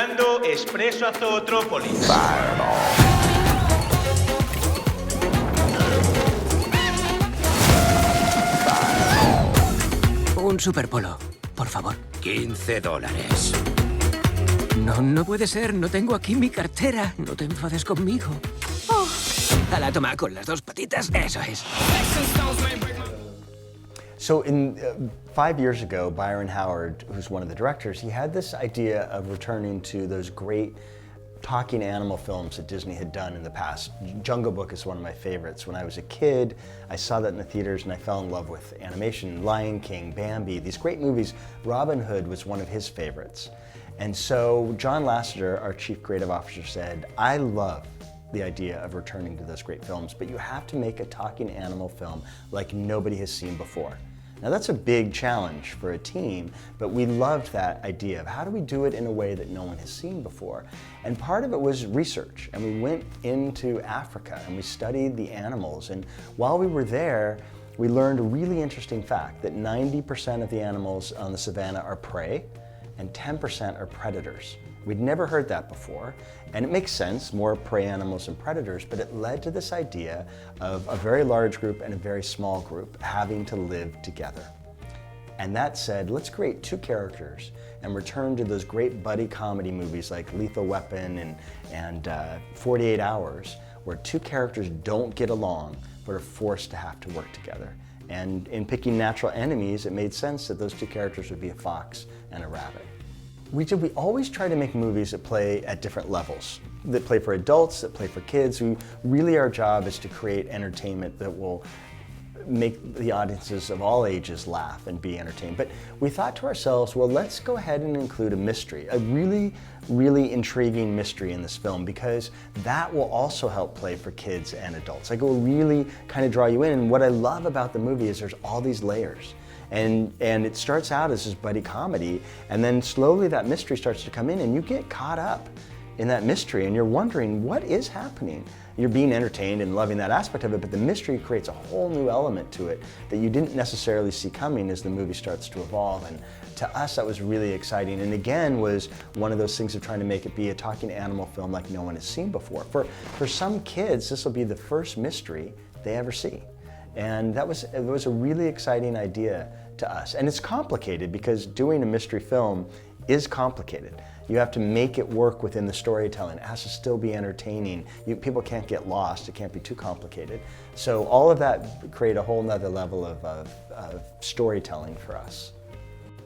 Volando expreso a Zootrópolis. Un superpolo, por favor. $15. No puede ser. No tengo aquí mi cartera. No te enfades conmigo. Oh. A la toma con las dos patitas. Eso es. So 5 years ago, Byron Howard, who's one of the directors, he had this idea of returning to those great talking animal films that Disney had done in the past. Jungle Book is one of my favorites. When I was a kid, I saw that in the theaters and I fell in love with animation. Lion King, Bambi, these great movies. Robin Hood was one of his favorites. And so John Lasseter, our chief creative officer, said, I love the idea of returning to those great films, but you have to make a talking animal film like nobody has seen before. Now that's a big challenge for a team, but we loved that idea of how do we do it in a way that no one has seen before. And part of it was research, and we went into Africa and we studied the animals, and while we were there, we learned a really interesting fact that 90% of the animals on the savannah are prey and 10% are predators. We'd never heard that before, and it makes sense, more prey animals and predators, but it led to this idea of a very large group and a very small group having to live together. And that said, let's create two characters and return to those great buddy comedy movies like Lethal Weapon and 48 Hours, where two characters don't get along but are forced to have to work together. And in picking natural enemies, it made sense that those two characters would be a fox and a rabbit. We always try to make movies that play at different levels, that play for adults, that play for kids. Really our job is to create entertainment that will make the audiences of all ages laugh and be entertained. But we thought to ourselves, well, let's go ahead and include a mystery, a really, really intriguing mystery in this film, because that will also help play for kids and adults. Like, it will really kind of draw you in. And what I love about the movie is there's all these layers. And it starts out as this buddy comedy, and then slowly that mystery starts to come in and you get caught up in that mystery and you're wondering what is happening. You're being entertained and loving that aspect of it, but the mystery creates a whole new element to it that you didn't necessarily see coming as the movie starts to evolve. And to us, that was really exciting, and again was one of those things of trying to make it be a talking animal film like no one has seen before. For some kids, this will be the first mystery they ever see. And it was a really exciting idea to us. And it's complicated because doing a mystery film is complicated. You have to make it work within the storytelling. It has to still be entertaining. People can't get lost. It can't be too complicated. So all of that create a whole nother level of storytelling for us.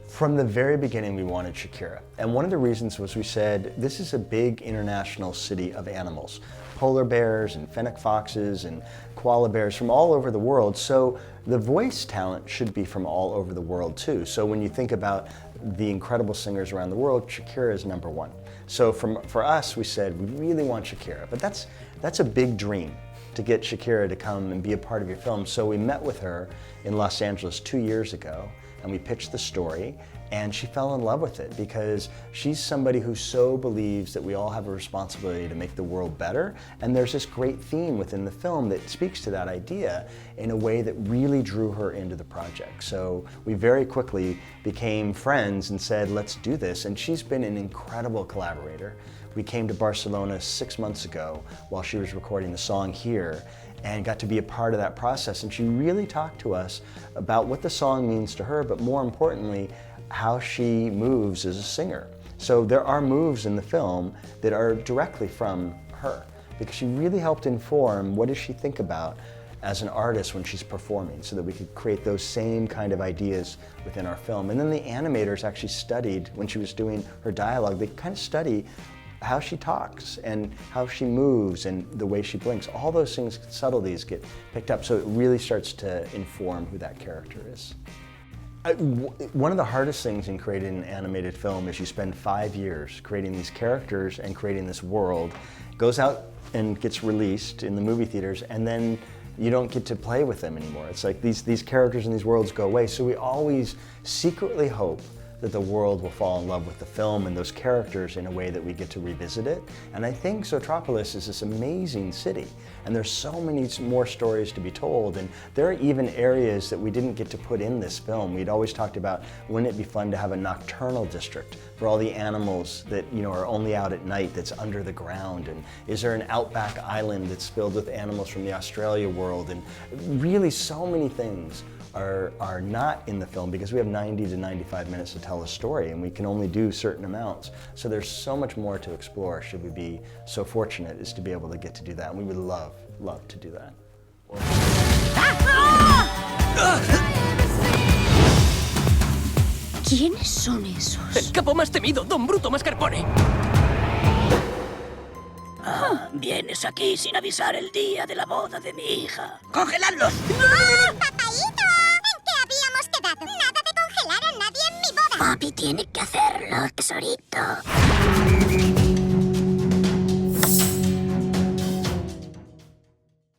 From the very beginning, we wanted Shakira. And one of the reasons was we said, this is a big international city of animals. Polar bears and fennec foxes and koala bears from all over the world. So the voice talent should be from all over the world too. So when you think about the incredible singers around the world, Shakira is number one. So for us, we said, we really want Shakira. But that's a big dream, to get Shakira to come and be a part of your film. So we met with her in Los Angeles 2 years ago, and we pitched the story, and she fell in love with it because she's somebody who so believes that we all have a responsibility to make the world better, and there's this great theme within the film that speaks to that idea in a way that really drew her into the project. So we very quickly became friends and said, let's do this, and she's been an incredible collaborator. We came to Barcelona 6 months ago while she was recording the song here, and got to be a part of that process. And she really talked to us about what the song means to her, but more importantly, how she moves as a singer. So there are moves in the film that are directly from her, because she really helped inform what does she think about as an artist when she's performing, so that we could create those same kind of ideas within our film. And then the animators actually studied, when she was doing her dialogue, they kind of study how she talks and how she moves and the way she blinks. All those things, subtleties, get picked up, so it really starts to inform who that character is. One of the hardest things in creating an animated film is you spend 5 years creating these characters and creating this world. It goes out and gets released in the movie theaters, and then you don't get to play with them anymore. It's like these characters and these worlds go away. So we always secretly hope that the world will fall in love with the film and those characters in a way that we get to revisit it. And I think Zootrópolis is this amazing city, and there's so many more stories to be told, and there are even areas that we didn't get to put in this film. We'd always talked about, wouldn't it be fun to have a nocturnal district for all the animals that are only out at night, that's under the ground, and is there an outback island that's filled with animals from the Australia world, and really so many things are not in the film because we have 90 to 95 minutes to tell a story and we can only do certain amounts. So there's so much more to explore should we be so fortunate as to be able to get to do that, and we would love to do that. ¿Quiénes son esos? El capo más temido, Don Bruto Mascarpone. Vienes aquí sin avisar el día de la boda de mi hija. ¡Congeladlos! ¡Ah, papayito! ¿En qué habíamos quedado? Nada de congelar a nadie en mi boda. Papi tiene que hacerlo, tesorito.